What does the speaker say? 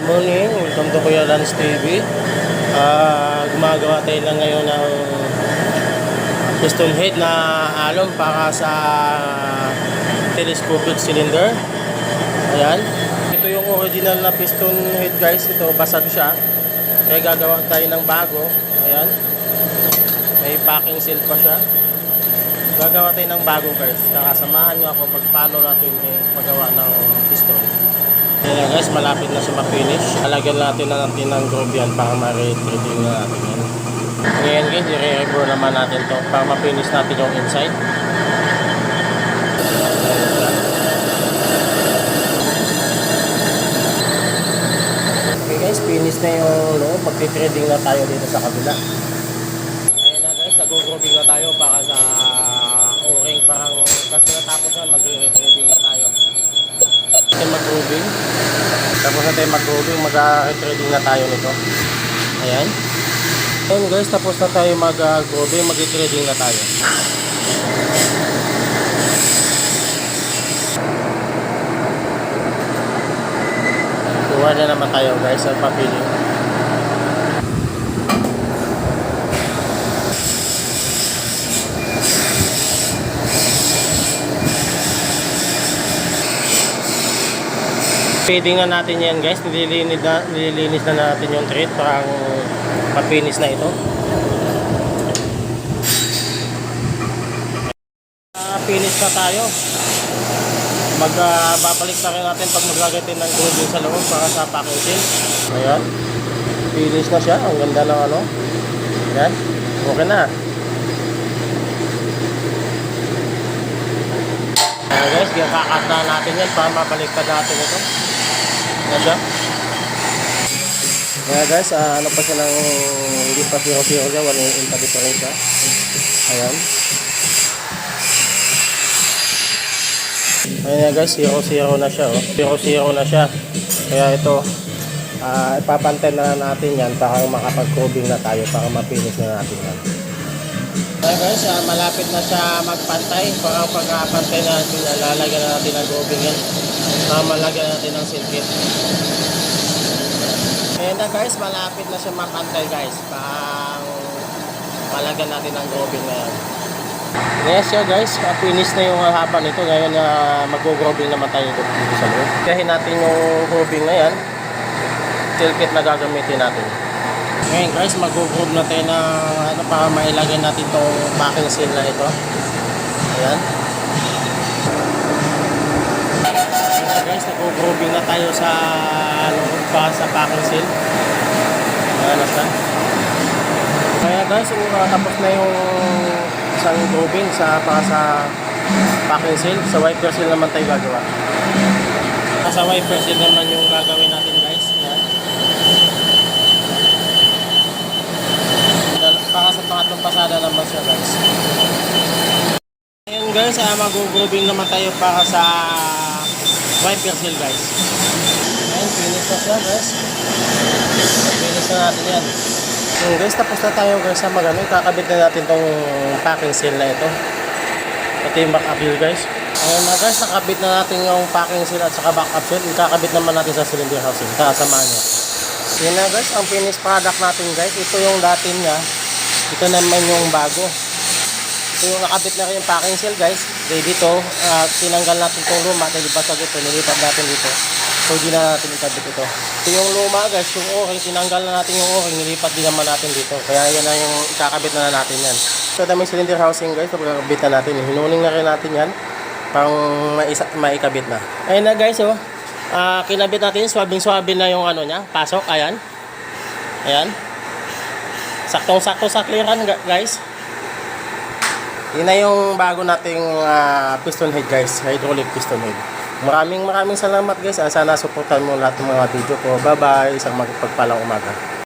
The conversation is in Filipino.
Morning, welcome to Kuya Lance TV. Gumagawa tayo lang ngayon ng piston head na alon para sa telescopic cylinder. Ayan. Ito yung original na piston head guys. Ito basag siya. Kaya gagawa tayo ng bago. Ayan. May packing seal pa siya. Gagawa tayo ng bago guys. Kakasamahan nyo ako pag paano natin paggawa ng piston. Ayan guys, malapit na siya ma-finish. Alagyan natin ng groove yan para ma-reading na natin yan. Ngayon guys, i-re-rebore naman natin to para ma-finish natin yung inside. Okay guys, finish na yung loob. Magti-threading na tayo dito sa kabila. Ayan na guys, nag-grooving na tayo para sa o-ring. Parang kasi natapos yan, mag-re-threading na tayo. Mag-grooving. Tapos na tayo mag-grooving, mag-threading na tayo nito. Ayan. Ayan guys, tapos na tayo mag-grooving, mag-threading na tayo. Kuha na naman tayo guys, ang papili. Feeding na natin yan guys, nililinis na natin yung thread para ma-finish na ito. Finish na tayo. Babalik na rin natin pag maglagay tayo ng grooving sa loob para sa packing seal. Ayan, finish na siya, ang ganda ng ano. Ayan, okay na. Ayan guys, kakat na natin yan para mabaliktad natin ito. Ayan siya. Ayan guys, ano pa siya ng hindi pa 0-0 siya, walang impact pa rin siya. Ayan. Ayan guys, 0-0 na siya. 0-0 na siya. Kaya ito, ipapantay na natin yan para makapag-grooving na tayo para ma-finish na natin yan. Ayan guys, malapit na siya magpantay. Para pag-pantay natin, lalagyan na natin ng grooving yan. Malagyan natin ng seal kit. Ayan na guys, malapit na siya mapantay guys. Palagyan natin ng grooving na yan. Yes siya guys, finish na yung haba nito. Ngayon mag-grooving naman tayo dito sa loob. Kahin natin yung grooving na yan. Seal kit na gagamitin natin. Ngayon guys, mag-groove na tayo na para mailagay natin itong packing seal na ito. Ayan. Ayan guys, nag-grooving na tayo sa packing seal. Ayan na siya. Kaya guys, tapos na yung isang grooving para sa packing seal. Sa wiper seal naman tayo gagawa. Sa wiper seal naman yung gagawin natin guys. Ayan. Para sa pangatlong pasada naman siya guys. Ayan guys, mag-grooving naman tayo para sa wiper seal guys. Ayan, finish na siya guys. Finish na natin yan. Ayan guys, tapos na tayo guys sa magano. Kakabit na natin tong packing seal na ito. Ito yung backup seal guys. Ayan na guys, nakabit na natin yung packing seal at saka backup seal. Ikakabit naman natin sa cylinder housing. Kasamahan niya. Yan na guys, ang finished product natin guys. Ito yung dati niya. Ito naman yung bago. Ito yung nakabit na rin yung packing seal guys. Ready to. Tinanggal natin itong luma. Nilipasag ito. Nilipat natin dito. So hindi na natin ikabit ito. Ito yung luma guys. Yung o-ring. Tinanggal na natin yung o-ring. Nilipat din naman natin dito. Kaya yan na yung ikakabit na natin yan. So dami cylinder housing guys. So ikakabit na natin. Hinuling na rin natin yan. Pang maikabit na. Ayun na guys oh. Kinabit natin. Swabing-swabe na yung ano niya. Pasok. Ayan. Ayan. Saktong-sakto sa clearan guys. Yun na yung bago nating piston head guys. Hydraulic piston head. Maraming salamat guys. Sana supportan mo lahat ng mga video ko. Bye bye. Isang magpagpalang umaga.